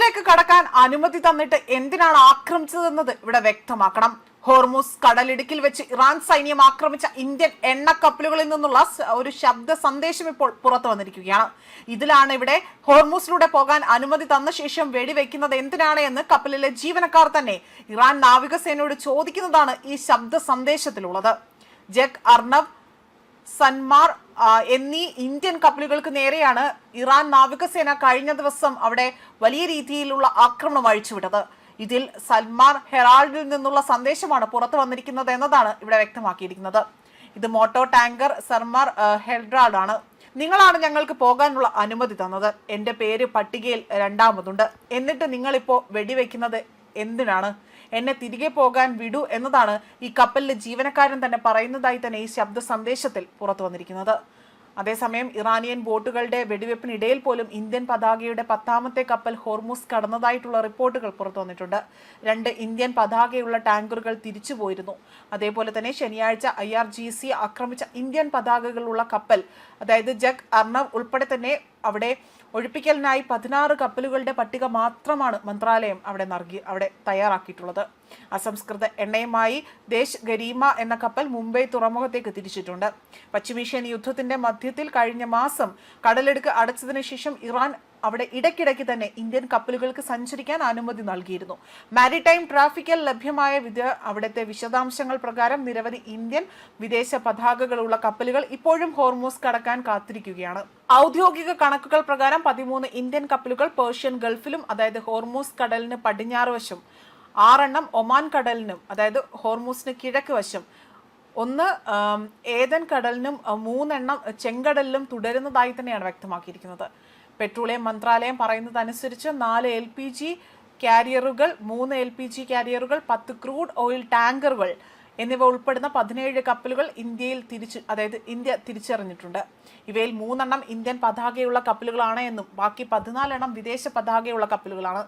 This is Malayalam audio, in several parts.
കടലിലേക്ക് കടക്കാൻ അനുമതി തന്നിട്ട് എന്തിനാണ് ആക്രമിച്ചതെന്നത് ഇവിടെ വ്യക്തമാക്കണം. ഹോർമുസ് കടലിടുക്കിൽ വെച്ച് ഇറാൻ സൈന്യം ആക്രമിച്ച ഇന്ത്യൻ എണ്ണ കപ്പലുകളിൽ നിന്നുള്ള ഒരു ശബ്ദ സന്ദേശം ഇപ്പോൾ പുറത്തു വന്നിരിക്കുകയാണ്. ഇതിലാണ് ഇവിടെ ഹോർമുസിലൂടെ പോകാൻ അനുമതി തന്ന ശേഷം വെടിവെക്കുന്നത് എന്തിനാണ് എന്ന് കപ്പലിലെ ജീവനക്കാർ തന്നെ ഇറാൻ നാവികസേനയോട് ചോദിക്കുന്നതാണ് ഈ ശബ്ദ സന്ദേശത്തിലുള്ളത്. ജഗ് അർണവ്, സൻമാർ എന്നീ ഇന്ത്യൻ കപ്പലുകൾക്ക് നേരെയാണ് ഇറാൻ നാവികസേന കഴിഞ്ഞ ദിവസം അവിടെ വലിയ രീതിയിലുള്ള ആക്രമണം അഴിച്ചുവിട്ടത്. ഇതിൽ സൽമാർ ഹെറാൾഡിൽ നിന്നുള്ള സന്ദേശമാണ് പുറത്തു വന്നിരിക്കുന്നത് എന്നതാണ് ഇവിടെ വ്യക്തമാക്കിയിരിക്കുന്നത്. ഇത് മോട്ടോ ടാങ്കർ സർമാർ ഹെറാൾഡ് ആണ്. നിങ്ങളാണ് ഞങ്ങൾക്ക് പോകാനുള്ള അനുമതി തന്നത്. എൻ്റെ പേര് പട്ടികയിൽ രണ്ടാമതുണ്ട്. എന്നിട്ട് നിങ്ങളിപ്പോൾ വെടിവെക്കുന്നത് എന്തിനാണ്? എന്നെ തിരികെ പോകാൻ വിടൂ എന്നതാണ് ഈ കപ്പലിലെ ജീവനക്കാരൻ തന്നെ പറയുന്നതായി തന്നെ ഈ ശബ്ദ സന്ദേശത്തിൽ പുറത്തു വന്നിരിക്കുന്നത്. അതേസമയം ഇറാനിയൻ ബോട്ടുകളുടെ വെടിവെപ്പിനിടയിൽ പോലും ഇന്ത്യൻ പതാകയുടെ 10ാമത്തെ കപ്പൽ ഹോർമുസ് കടന്നതായിട്ടുള്ള റിപ്പോർട്ടുകൾ പുറത്തു വന്നിട്ടുണ്ട്. 2 ഇന്ത്യൻ പതാകയുള്ള ടാങ്കറുകൾ തിരിച്ചുപോയിരുന്നു. അതേപോലെ തന്നെ ശനിയാഴ്ച IRGC ആക്രമിച്ച ഇന്ത്യൻ പതാകകളുള്ള കപ്പൽ, അതായത് ജഗ് അർണവ് ഉൾപ്പെടെ തന്നെ അവിടെ ഒഴിപ്പിക്കലിനായി 16 കപ്പലുകളുടെ പട്ടിക മാത്രമാണ് മന്ത്രാലയം അവിടെ തയ്യാറാക്കിയിട്ടുള്ളത്. അസംസ്കൃത എണ്ണയുമായി ദേശ് ഗരീമ എന്ന കപ്പൽ മുംബൈ തുറമുഖത്തേക്ക് തിരിച്ചിട്ടുണ്ട്. പശ്ചിമേഷ്യൻ യുദ്ധത്തിന്റെ മധ്യത്തിൽ കഴിഞ്ഞ മാസം കടലെടുക്ക് അടച്ചതിനു ശേഷം ഇറാൻ അവിടെ ഇടയ്ക്കിടയ്ക്ക് തന്നെ ഇന്ത്യൻ കപ്പലുകൾക്ക് സഞ്ചരിക്കാൻ അനുമതി നൽകിയിരുന്നു. മാരിടൈം ട്രാഫിക്കിൽ ലഭ്യമായ അവിടുത്തെ വിശദാംശങ്ങൾ പ്രകാരം നിരവധി ഇന്ത്യൻ വിദേശ പതാകകളുള്ള കപ്പലുകൾ ഇപ്പോഴും ഹോർമുസ് കടക്കാൻ കാത്തിരിക്കുകയാണ്. ഔദ്യോഗിക കണക്കുകൾ പ്രകാരം 13 ഇന്ത്യൻ കപ്പലുകൾ പേർഷ്യൻ ഗൾഫിലും, അതായത് ഹോർമുസ് കടലിന് പടിഞ്ഞാറ് വശം, 6 എണ്ണം ഒമാൻ കടലിനും, അതായത് ഹോർമുസിന് കിഴക്ക് വശം, 1 ഏദൻ കടലിനും, 3 എണ്ണം ചെങ്കടലിലും തുടരുന്നതായി തന്നെയാണ് വ്യക്തമാക്കിയിരിക്കുന്നത്. പെട്രോളിയം മന്ത്രാലയം പറയുന്നതനുസരിച്ച് 4 LPG കാരിയറുകൾ, 3 LPG കാരിയറുകൾ, 10 ക്രൂഡ് ഓയിൽ ടാങ്കറുകൾ എന്നിവ ഉൾപ്പെടുന്ന 17 കപ്പലുകൾ ഇന്ത്യ തിരിച്ചറിഞ്ഞിട്ടുണ്ട്. ഇവയിൽ 3 എണ്ണം ഇന്ത്യൻ പതാകയുള്ള കപ്പലുകളാണ് എന്നും ബാക്കി 14 എണ്ണം വിദേശ പതാകയുള്ള കപ്പലുകളാണ്.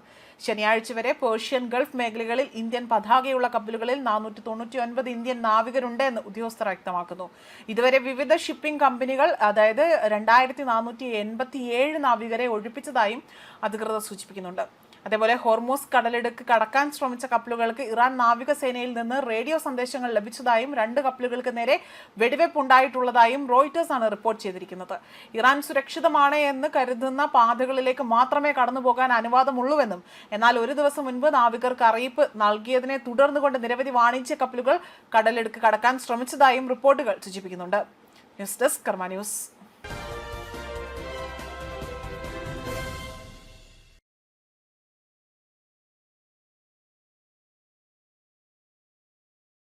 ശനിയാഴ്ച വരെ പേർഷ്യൻ ഗൾഫ് മേഖലകളിൽ ഇന്ത്യൻ പതാകയുള്ള കപ്പലുകളിൽ 499 ഇന്ത്യൻ നാവികരുണ്ട് എന്ന് ഉദ്യോഗസ്ഥർ വ്യക്തമാക്കുന്നു. ഇതുവരെ വിവിധ ഷിപ്പിംഗ് കമ്പനികൾ, അതായത് 2487 നാവികരെ ഒഴിപ്പിച്ചതായും അധികൃതർ സൂചിപ്പിക്കുന്നുണ്ട്. അതേപോലെ ഹോർമുസ് കടലിടുക്ക് കടക്കാൻ ശ്രമിച്ച കപ്പലുകൾക്ക് ഇറാൻ നാവികസേനയിൽ നിന്ന് റേഡിയോ സന്ദേശങ്ങൾ ലഭിച്ചതായും 2 കപ്പലുകൾക്ക് നേരെ വെടിവെപ്പ് ഉണ്ടായിട്ടുള്ളതായും റോയിറ്റേഴ്സ് ആണ് റിപ്പോർട്ട് ചെയ്തിരിക്കുന്നത്. ഇറാൻ സുരക്ഷിതമാണ് എന്ന് കരുതുന്ന പാതകളിലേക്ക് മാത്രമേ കടന്നുപോകാൻ അനുവാദമുള്ളൂവെന്നും, എന്നാൽ ഒരു ദിവസം മുൻപ് നാവികർക്ക് അറിയിപ്പ് നൽകിയതിനെ തുടർന്നുകൊണ്ട് നിരവധി വാണിജ്യ കപ്പലുകൾ കടലിടുക്ക് കടക്കാൻ ശ്രമിച്ചതായും റിപ്പോർട്ടുകൾ സൂചിപ്പിക്കുന്നുണ്ട്. ന്യൂസ് ഡെസ്ക് കർമ്മ ന്യൂസ്.